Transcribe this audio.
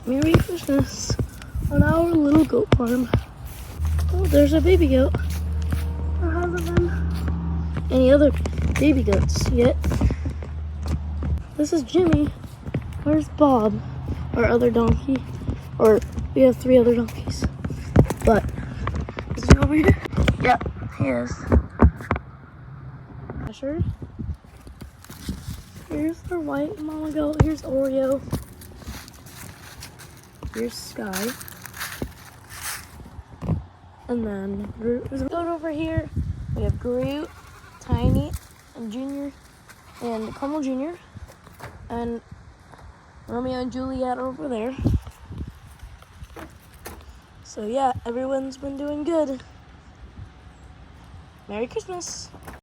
Merry Christmas on our little goat farm. Oh, there's a baby goat. There hasn't been any other baby goats yet. This is Jimmy. Where's Bob, our other donkey? Or we have 3 other donkeys. But is he over here? Yeah, he is. Asher. Here's the white mama goat. Here's Oreo. Here's Sky. And then Groot is over here. We have Groot, Tiny, and Junior, and Como Jr., and Romeo and Juliet over there. So yeah, everyone's been doing good. Merry Christmas.